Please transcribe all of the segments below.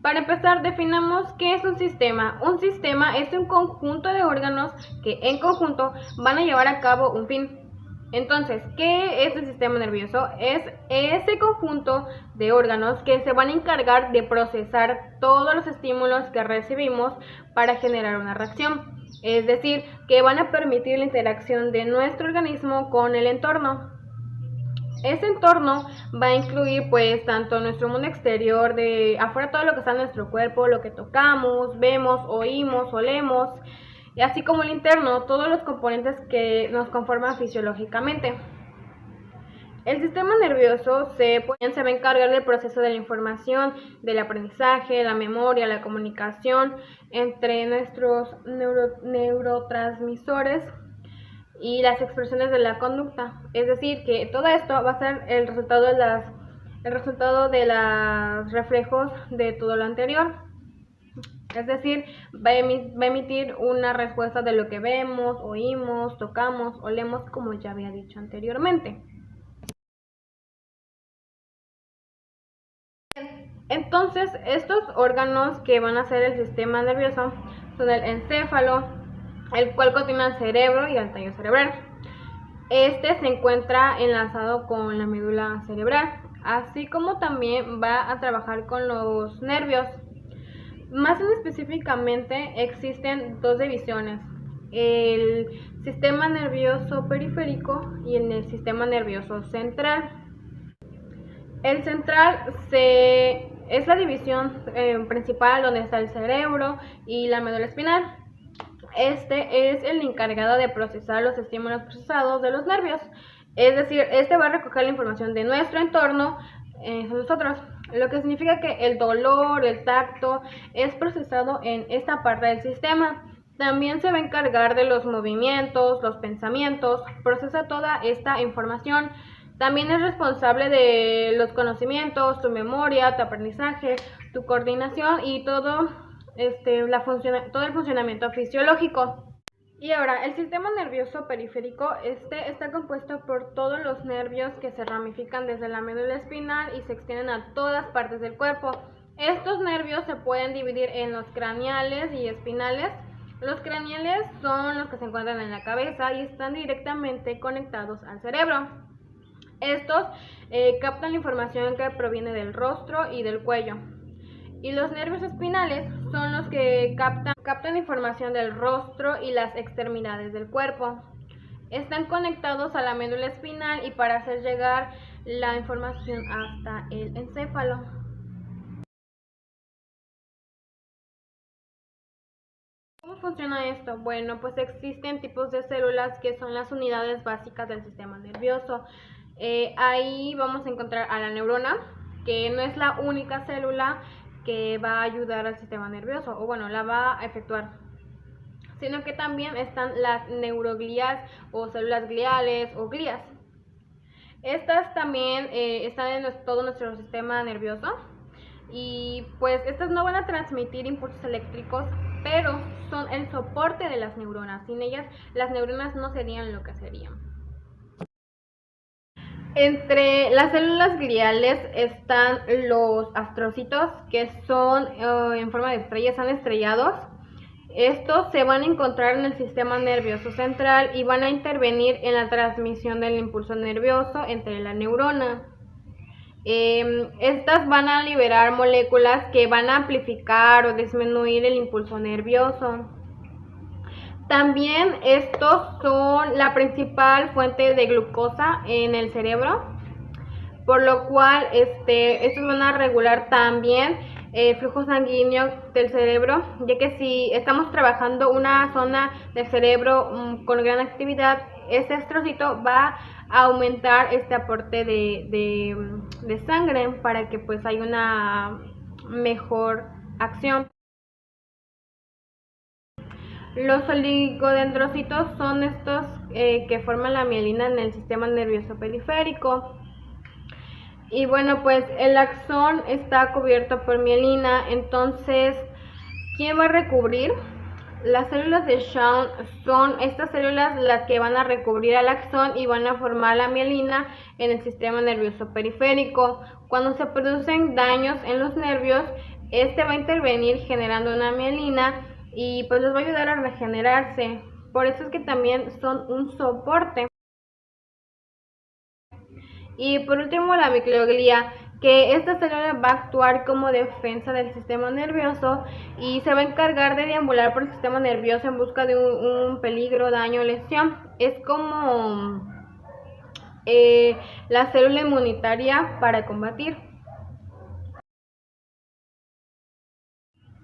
Para empezar, definamos qué es un sistema. Un sistema es un conjunto de órganos que en conjunto van a llevar a cabo un fin. Entonces, ¿qué es el sistema nervioso? Es ese conjunto de órganos que se van a encargar de procesar todos los estímulos que recibimos para generar una reacción. Es decir, que van a permitir la interacción de nuestro organismo con el entorno. Ese entorno va a incluir pues tanto nuestro mundo exterior, de afuera todo lo que está en nuestro cuerpo, lo que tocamos, vemos, oímos, olemos, y así como el interno, todos los componentes que nos conforman fisiológicamente. El sistema nervioso se va a encargar del proceso de la información, del aprendizaje, la memoria, la comunicación entre nuestros neurotransmisores y las expresiones de la conducta. Es decir, que todo esto va a ser el resultado de los reflejos de todo lo anterior. Es decir, va a emitir una respuesta de lo que vemos, oímos, tocamos, olemos, como ya había dicho anteriormente. Entonces, estos órganos que van a ser el sistema nervioso son el encéfalo, el cual contiene el cerebro y el tallo cerebral. Este se encuentra enlazado con la médula cerebral, así como también va a trabajar con los nervios. Más específicamente existen dos divisiones, el sistema nervioso periférico y el sistema nervioso central. El central es la división principal donde está el cerebro y la médula espinal. Este es el encargado de procesar los estímulos procesados de los nervios. Es decir, este va a recoger la información de nuestro entorno, nosotros, lo que significa que el dolor, el tacto, es procesado en esta parte del sistema. También se va a encargar de los movimientos, los pensamientos, procesa toda esta información. También es responsable de los conocimientos, tu memoria, tu aprendizaje, tu coordinación y todo el funcionamiento fisiológico. Y ahora, el sistema nervioso periférico está compuesto por todos los nervios que se ramifican desde la médula espinal y se extienden a todas partes del cuerpo. Estos nervios se pueden dividir en los craneales y espinales. Los craneales son los que se encuentran en la cabeza y están directamente conectados al cerebro. Estos captan la información que proviene del rostro y del cuello. Y los nervios espinales son los que captan información del rostro y las extremidades del cuerpo. Están conectados a la médula espinal y para hacer llegar la información hasta el encéfalo. ¿Cómo funciona esto? Bueno, pues existen tipos de células que son las unidades básicas del sistema nervioso. Ahí vamos a encontrar a la neurona, que no es la única célula que va a ayudar al sistema nervioso, o bueno, la va a efectuar, sino que también están las neuroglías o células gliales o glías. Estas también están en todo nuestro sistema nervioso y pues estas no van a transmitir impulsos eléctricos, pero son el soporte de las neuronas. Sin ellas, las neuronas no serían lo que serían. Entre las células gliales están los astrocitos, que son en forma de estrellas, están estrellados. Estos se van a encontrar en el sistema nervioso central y van a intervenir en la transmisión del impulso nervioso entre la neurona. Estas van a liberar moléculas que van a amplificar o disminuir el impulso nervioso. También estos son la principal fuente de glucosa en el cerebro, por lo cual estos van a regular también el flujo sanguíneo del cerebro, ya que si estamos trabajando una zona del cerebro con gran actividad, este astrocito va a aumentar este aporte de sangre para que pues haya una mejor acción. Los oligodendrocitos son estos que forman la mielina en el sistema nervioso periférico. Y bueno, pues el axón está cubierto por mielina, entonces, ¿quién va a recubrir? Las células de Schwann son estas células las que van a recubrir al axón y van a formar la mielina en el sistema nervioso periférico. Cuando se producen daños en los nervios, este va a intervenir generando una mielina y pues les va a ayudar a regenerarse. Por eso es que también son un soporte. Y por último, la microglía, que esta célula va a actuar como defensa del sistema nervioso y se va a encargar de deambular por el sistema nervioso en busca de un peligro, daño o lesión. Es como la célula inmunitaria para combatir.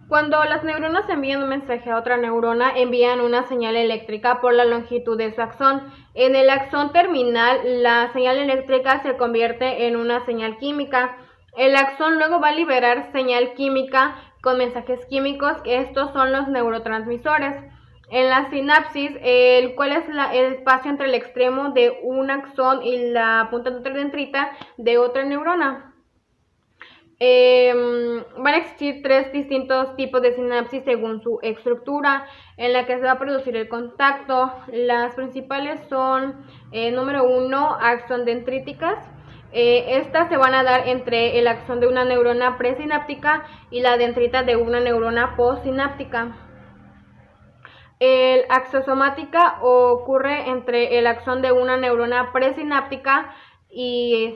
Cuando las neuronas envían un mensaje a otra neurona, envían una señal eléctrica por la longitud de su axón. En el axón terminal, la señal eléctrica se convierte en una señal química. El axón luego va a liberar señal química con mensajes químicos, que estos son los neurotransmisores. En la sinapsis, el cual es el espacio entre el extremo de un axón y la punta dendrita de otra neurona. Van a existir 3 distintos tipos de sinapsis según su estructura en la que se va a producir el contacto. Las principales son, número 1, axón dendríticas. Estas se van a dar entre el axón de una neurona presináptica y la dendrita de una neurona postsináptica. El axosomática ocurre entre el axón de una neurona presináptica y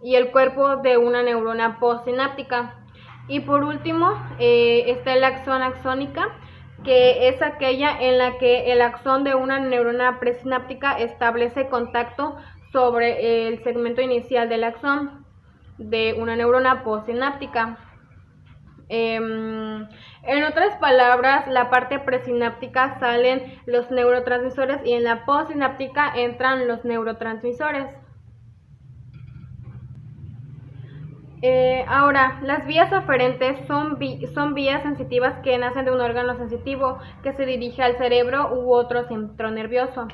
el cuerpo de una neurona postsináptica. Y por último está el axón axónica, que es aquella en la que el axón de una neurona presináptica establece contacto sobre el segmento inicial del axón de una neurona postsináptica. En otras palabras, la parte presináptica salen los neurotransmisores y en la postsináptica entran los neurotransmisores. Ahora, las vías aferentes son vías sensitivas que nacen de un órgano sensitivo que se dirige al cerebro u otro centro nervioso.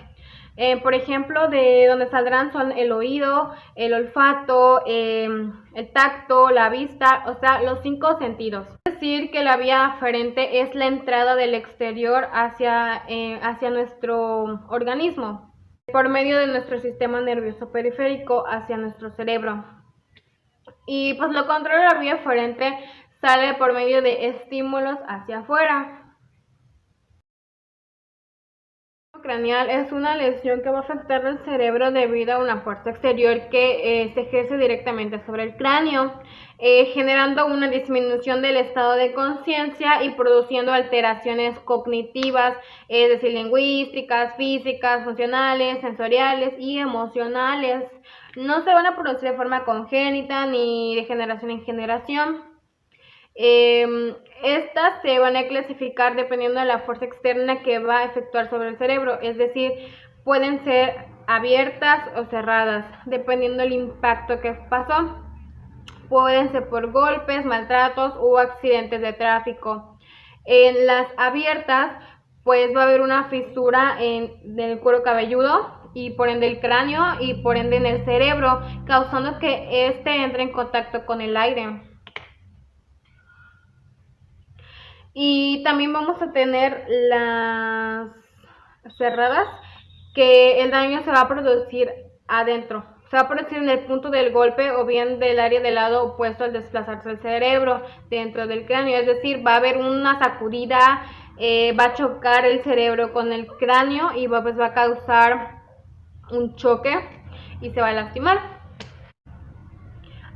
Por ejemplo, de donde saldrán son el oído, el olfato, el tacto, la vista, o sea, los 5 sentidos. Es decir, que la vía aferente es la entrada del exterior hacia nuestro organismo, por medio de nuestro sistema nervioso periférico hacia nuestro cerebro. Y pues lo contrario, la vía aferente sale por medio de estímulos hacia afuera. Craneal es una lesión que va a afectar al cerebro debido a una fuerza exterior que se ejerce directamente sobre el cráneo, generando una disminución del estado de conciencia y produciendo alteraciones cognitivas, es decir, lingüísticas, físicas, funcionales, sensoriales y emocionales. No se van a producir de forma congénita ni de generación en generación. Estas se van a clasificar dependiendo de la fuerza externa que va a efectuar sobre el cerebro, es decir, pueden ser abiertas o cerradas, dependiendo del impacto que pasó. Pueden ser por golpes, maltratos o accidentes de tráfico. En las abiertas, pues va a haber una fisura en el cuero cabelludo y por ende el cráneo y por ende en el cerebro, causando que éste entre en contacto con el aire. Y también vamos a tener las cerradas, que el daño se va a producir adentro. Se va a producir en el punto del golpe o bien del área del lado opuesto al desplazarse el cerebro dentro del cráneo. Es decir, va a haber una sacudida, va a chocar el cerebro con el cráneo y va a causar un choque y se va a lastimar.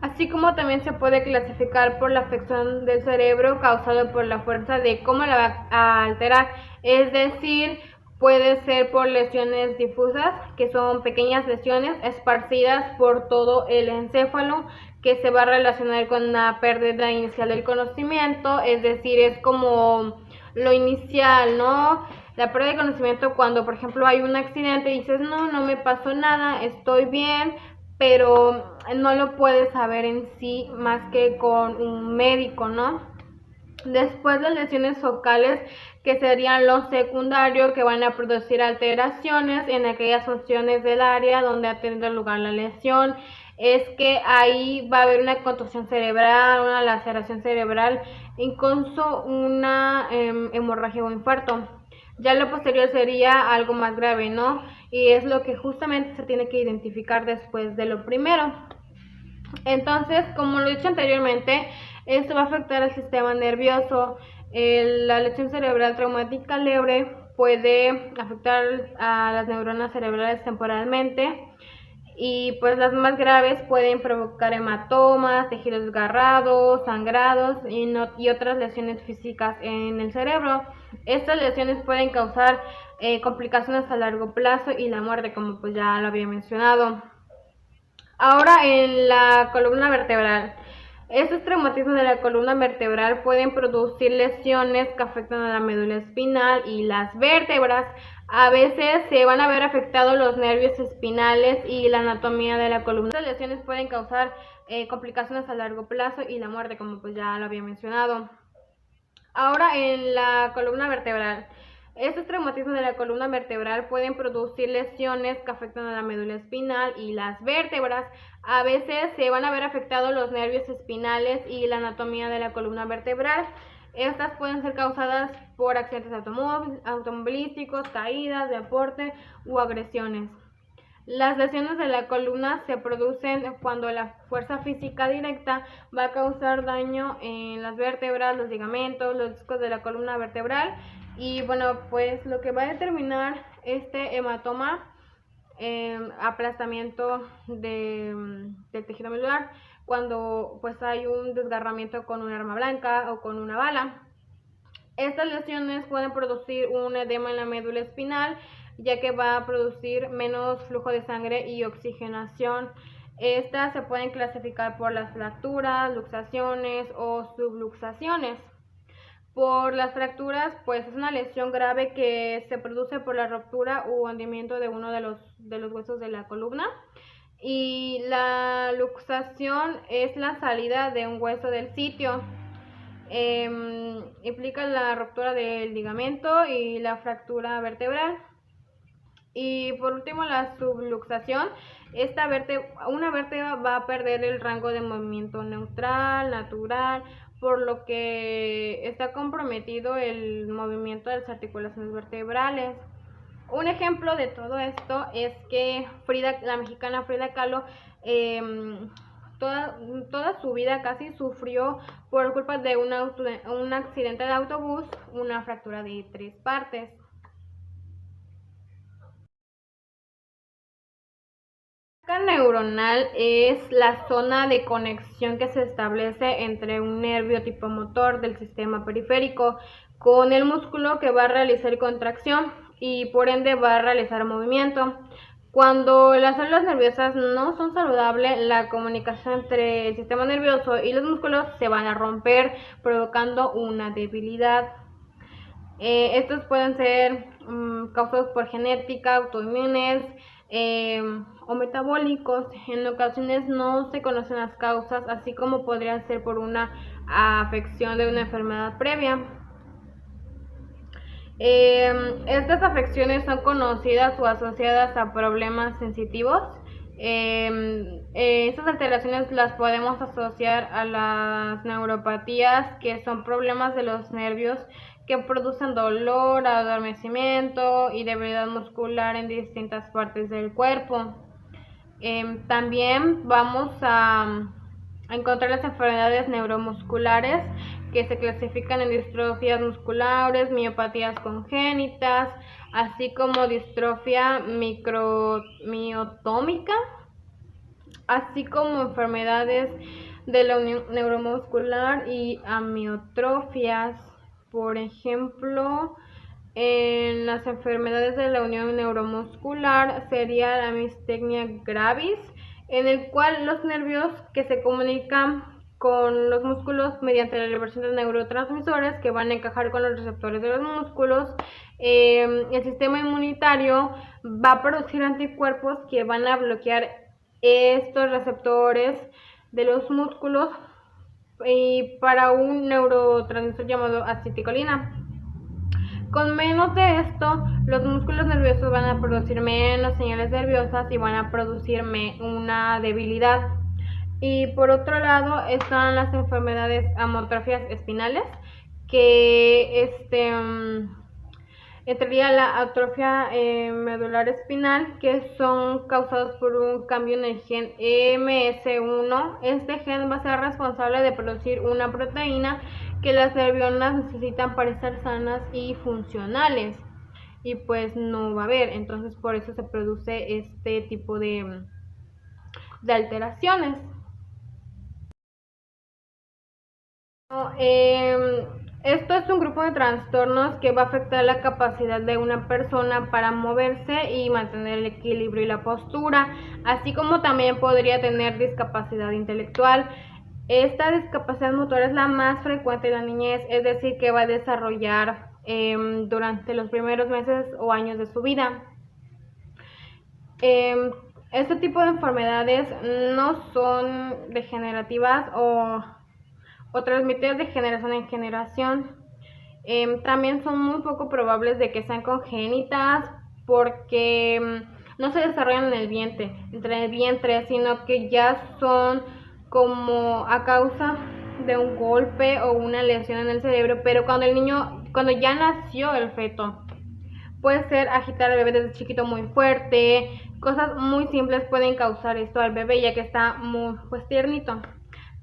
Así como también se puede clasificar por la afección del cerebro causado por la fuerza de cómo la va a alterar, es decir, puede ser por lesiones difusas, que son pequeñas lesiones esparcidas por todo el encéfalo, que se va a relacionar con la pérdida inicial del conocimiento, es decir, es como lo inicial, ¿no? La pérdida de conocimiento cuando, por ejemplo, hay un accidente y dices, no me pasó nada, estoy bien, pero no lo puedes saber en sí más que con un médico, ¿no? Después las lesiones focales, que serían los secundarios, que van a producir alteraciones en aquellas funciones del área donde ha tenido lugar la lesión. Es que ahí va a haber una contusión cerebral, una laceración cerebral, incluso una hemorragia o infarto. Ya lo posterior sería algo más grave, ¿no? Y es lo que justamente se tiene que identificar después de lo primero. Entonces, como lo he dicho anteriormente, Esto va a afectar al sistema nervioso. La lesión cerebral traumática leve puede afectar a las neuronas cerebrales temporalmente, y pues las más graves pueden provocar hematomas, tejidos desgarrados, sangrados y otras lesiones físicas en el cerebro. Estas lesiones pueden causar complicaciones a largo plazo y la muerte, como pues ya lo había mencionado. Ahora, en la columna vertebral. Estos traumatismos de la columna vertebral pueden producir lesiones que afectan a la médula espinal y las vértebras. A veces se van a ver afectados los nervios espinales y la anatomía de la columna. Estas lesiones pueden causar complicaciones a largo plazo y la muerte, como pues ya lo había mencionado. Ahora, en la columna vertebral. Estos traumatismos de la columna vertebral pueden producir lesiones que afectan a la médula espinal y las vértebras. A veces se van a ver afectados los nervios espinales y la anatomía de la columna vertebral. Estas pueden ser causadas por accidentes automovilísticos, caídas, deporte u agresiones. Las lesiones de la columna se producen cuando la fuerza física directa va a causar daño en las vértebras, los ligamentos, los discos de la columna vertebral. Y bueno, pues lo que va a determinar este hematoma, aplastamiento del tejido medular, cuando pues hay un desgarramiento con un arma blanca o con una bala. Estas lesiones pueden producir un edema en la médula espinal, ya que va a producir menos flujo de sangre y oxigenación. Estas se pueden clasificar por las fracturas, luxaciones o subluxaciones. Por las fracturas, pues es una lesión grave que se produce por la ruptura u hundimiento de uno de los huesos de la columna. Y la luxación es la salida de un hueso del sitio. Implica la ruptura del ligamento y la fractura vertebral. Y por último, la subluxación. Una vértebra va a perder el rango de movimiento neutral, natural, por lo que está comprometido el movimiento de las articulaciones vertebrales. Un ejemplo de todo esto es que la mexicana Frida Kahlo, toda su vida casi sufrió por culpa de un accidente de autobús, una fractura de 3 partes. La placa neuronal es la zona de conexión que se establece entre un nervio tipo motor del sistema periférico con el músculo que va a realizar contracción y por ende va a realizar movimiento. Cuando las células nerviosas no son saludables, la comunicación entre el sistema nervioso y los músculos se van a romper, provocando una debilidad. Estos pueden ser causados por genética, autoinmunes o metabólicos. En ocasiones no se conocen las causas, así como podrían ser por una afección de una enfermedad previa. Estas afecciones son conocidas o asociadas a problemas sensitivos. Estas alteraciones las podemos asociar a las neuropatías, que son problemas de los nervios que producen dolor, adormecimiento y debilidad muscular en distintas partes del cuerpo. También vamos a encontrar las enfermedades neuromusculares, que se clasifican en distrofias musculares, miopatías congénitas, así como distrofia miotómica, así como enfermedades de la unión neuromuscular y amiotrofias. Por ejemplo, en las enfermedades de la unión neuromuscular sería la miastenia gravis, en el cual los nervios que se comunican con los músculos mediante la liberación de neurotransmisores que van a encajar con los receptores de los músculos, el sistema inmunitario va a producir anticuerpos que van a bloquear estos receptores de los músculos y para un neurotransmisor llamado acetilcolina. Con menos de esto, los músculos nerviosos van a producir menos señales nerviosas y van a producir una debilidad. Y por otro lado están las enfermedades amiotrofias espinales, que entraría la atrofia medular espinal, que son causados por un cambio en el gen MS1. Este gen va a ser responsable de producir una proteína que las neuronas necesitan para estar sanas y funcionales, y pues no va a haber, entonces por eso se produce este tipo de alteraciones. Esto es un grupo de trastornos que va a afectar la capacidad de una persona para moverse y mantener el equilibrio y la postura, así como también podría tener discapacidad intelectual. Esta discapacidad motora es la más frecuente en la niñez, es decir, que va a desarrollar durante los primeros meses o años de su vida. Este tipo de enfermedades no son degenerativas o transmitidas de generación en generación. También son muy poco probables de que sean congénitas porque no se desarrollan en el vientre, entre el vientre, sino que ya son como a causa de un golpe o una lesión en el cerebro, pero cuando ya nació el feto, puede ser agitar al bebé desde chiquito muy fuerte, cosas muy simples pueden causar esto al bebé ya que está muy pues tiernito.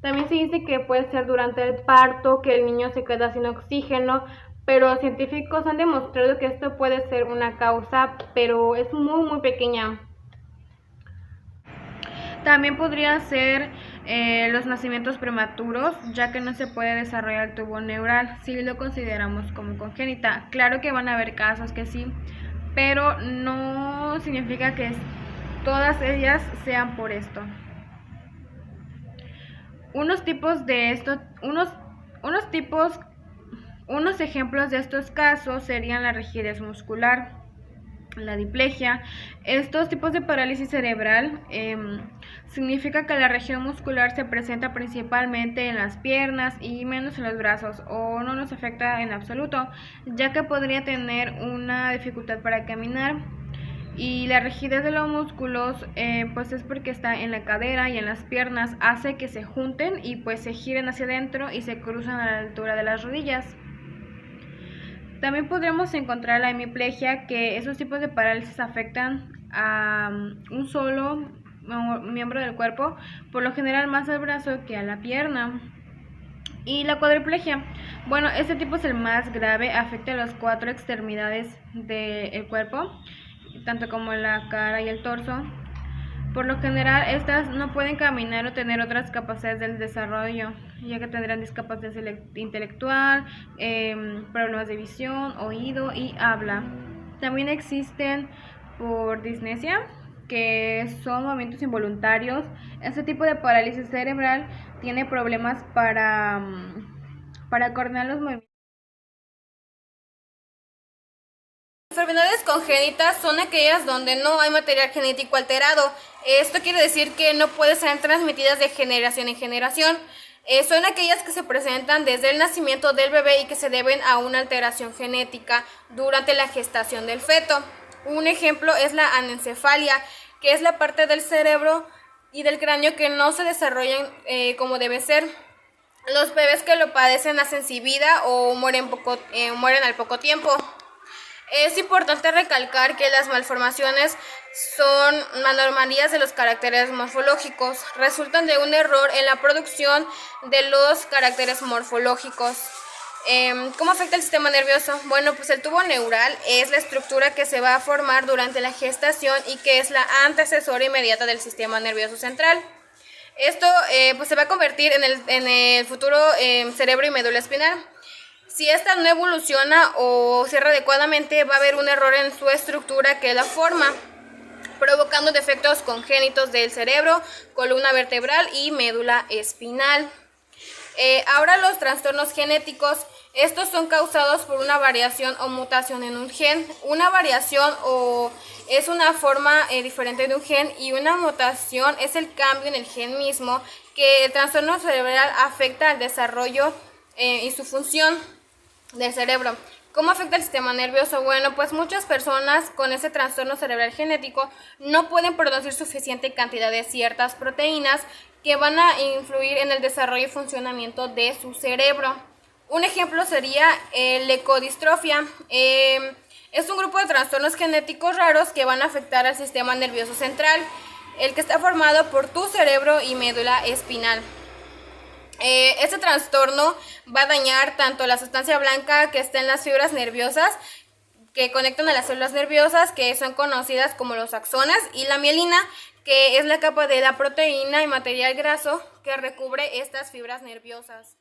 También se dice que puede ser durante el parto, que el niño se queda sin oxígeno, pero científicos han demostrado que esto puede ser una causa, pero es muy pequeña. También podría ser los nacimientos prematuros, ya que no se puede desarrollar el tubo neural, si lo consideramos como congénita. Claro que van a haber casos que sí, pero no significa que todas ellas sean por esto. Unos ejemplos de estos casos serían la rigidez muscular, la diplegia. Estos tipos de parálisis cerebral significa que la región muscular se presenta principalmente en las piernas y menos en los brazos, o no nos afecta en absoluto, ya que podría tener una dificultad para caminar. Y la rigidez de los músculos pues es porque está en la cadera y en las piernas, hace que se junten y pues se giren hacia adentro y se cruzan a la altura de las rodillas. También podremos encontrar la hemiplegia, que esos tipos de parálisis afectan a un solo miembro del cuerpo, por lo general más al brazo que a la pierna. Y la cuadriplegia, bueno, este tipo es el más grave, afecta a las 4 extremidades del cuerpo, tanto como la cara y el torso. Por lo general, estas no pueden caminar o tener otras capacidades del desarrollo, ya que tendrán discapacidad intelectual, problemas de visión, oído y habla. También existen por disnesia, que son movimientos involuntarios. Este tipo de parálisis cerebral tiene problemas para coordinar los movimientos. Enfermedades congénitas son aquellas donde no hay material genético alterado. Esto quiere decir que no pueden ser transmitidas de generación en generación. Son aquellas que se presentan desde el nacimiento del bebé y que se deben a una alteración genética durante la gestación del feto. Un ejemplo es la anencefalia, que es la parte del cerebro y del cráneo que no se desarrollan como debe ser. Los bebés que lo padecen nacen sin vida o mueren al poco tiempo. Es importante recalcar que las malformaciones son anomalías de los caracteres morfológicos, resultan de un error en la producción de los caracteres morfológicos. ¿Cómo afecta el sistema nervioso? Bueno, pues el tubo neural es la estructura que se va a formar durante la gestación y que es la antecesora inmediata del sistema nervioso central. Esto pues se va a convertir en el futuro cerebro y médula espinal. Si esta no evoluciona o cierra adecuadamente, va a haber un error en su estructura que la forma, provocando defectos congénitos del cerebro, columna vertebral y médula espinal. Ahora los trastornos genéticos, estos son causados por una variación o mutación en un gen. Una variación es una forma diferente de un gen, y una mutación es el cambio en el gen mismo, que el trastorno cerebral afecta al desarrollo y su función del cerebro. ¿Cómo afecta el sistema nervioso? Bueno, pues muchas personas con ese trastorno cerebral genético no pueden producir suficiente cantidad de ciertas proteínas que van a influir en el desarrollo y funcionamiento de su cerebro. Un ejemplo sería la leucodistrofia. Es un grupo de trastornos genéticos raros que van a afectar al sistema nervioso central, el que está formado por tu cerebro y médula espinal. Este trastorno va a dañar tanto la sustancia blanca que está en las fibras nerviosas que conectan a las células nerviosas, que son conocidas como los axones, y la mielina, que es la capa de la proteína y material graso que recubre estas fibras nerviosas.